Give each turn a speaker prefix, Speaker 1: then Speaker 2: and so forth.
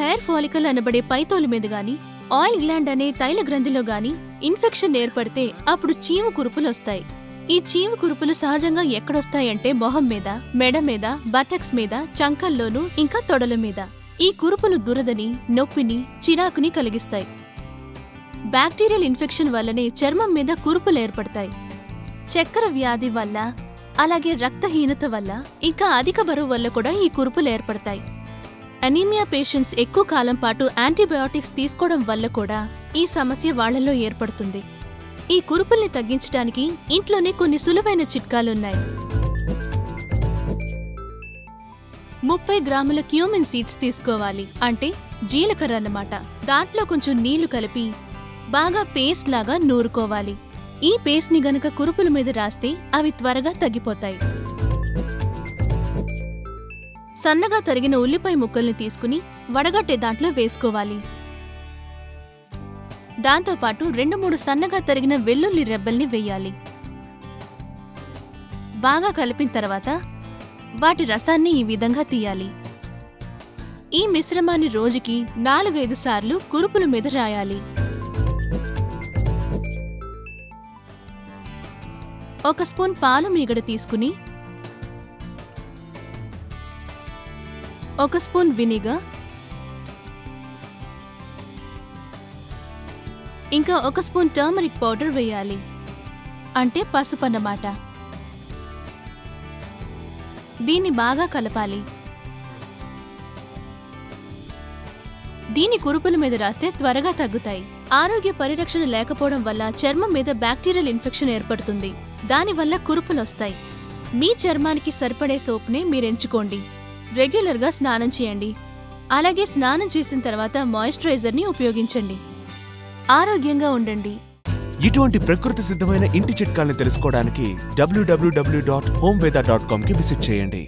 Speaker 1: Hair follicle అనబడే పైతోలు మీద గాని ఆయిల్ గ్లాండ్ అనే తైల గ్రంథిలో గాని ఇన్ఫెక్షన్ ఏర్పడితే అప్పుడు చీము కురుపులు వస్తాయి. ఈ చీము కురుపులు సహజంగా ఎక్కడొస్తాయంటే మొహం మీద, మెడ మీద, బటక్స్ మీద, చంకల్లోనూ ఇంకా తొడల మీద. ఈ కురుపులు దురదని, నొప్పిని, చిరాకుని కలిగిస్తాయి. బ్యాక్టీరియల్ ఇన్ఫెక్షన్ వల్లనే చర్మం మీద కురుపులు ఏర్పడతాయి. చక్కెర వ్యాధి వల్ల, అలాగే రక్తహీనత వల్ల, ఇంకా అధిక బరువు వల్ల కూడా ఈ కురుపులు ఏర్పడతాయి. అనీమియా పేషెంట్స్ ఎక్కువ కాలం పాటు యాంటీబయాటిక్స్ తీసుకోవడం వల్ల కూడా ఈ సమస్య వాళ్లలో ఏర్పడుతుంది. ఈ కురుపుల్ని తగ్గించడానికి ఇంట్లోనే కొన్ని సులువైన చిట్కాలున్నాయి. 30 గ్రాముల క్యూమిన్ సీడ్స్ తీసుకోవాలి. అంటే జీలకర్ర అన్నమాట. దాంట్లో కొంచెం నీళ్లు కలిపి బాగా పేస్ట్ లాగా నూరుకోవాలి. ఈ పేస్ట్ ని గనక కురుపుల మీద రాస్తే అవి త్వరగా తగ్గిపోతాయి. సన్నగా తరిగిన ఉల్లిపాయ ముక్కల్ని తీసుకుని వడగట్టే దాంట్లో వేసుకోవాలి. దాంతోపాటు 2-3 సన్నగా తరిగిన వెల్లుల్లి రెబ్బల్ని వేయాలి. బాగా కలిపిన తర్వాత వాటి రసాన్ని ఈ విధంగా తీయాలి. ఈ మిశ్రమాన్ని రోజుకి 4-5 సార్లు కురుపుల మీద రాయాలి. ఒక స్పూన్ పాలు మీగడ తీసుకుని 1 స్పూన్ వినిగర్, ఇంకా 1 స్పూన్ టర్మరిక్ పౌడర్ వేయాలి. అంటే పసుపు అన్నమాట. దీన్ని బాగా కలపాలి. దీని కురుపుల మీద రాస్తే త్వరగా తగ్గుతాయి. ఆరోగ్య పరిరక్షణ లేకపోవడం వల్ల చర్మం మీద బ్యాక్టీరియల్ ఇన్ఫెక్షన్ ఏర్పడుతుంది. దానివల్ల కురుపులొస్తాయి. మీ చర్మానికి సరిపడే సోప్నే మీరెంచుకోండి. రెగ్యులర్గా స్నానం చేయండి. అలాగే స్నానం చేసిన తర్వాత మాయిశ్చరైజర్ని ఉపయోగించండి. ఆరోగ్యంగా ఉండండి.
Speaker 2: ఇటువంటి ప్రకృతి సిద్ధమైన ఇంటి చిట్కాల్ని తెలుసుకోవడానికి www.homeveda.com కి విజిట్ చేయండి.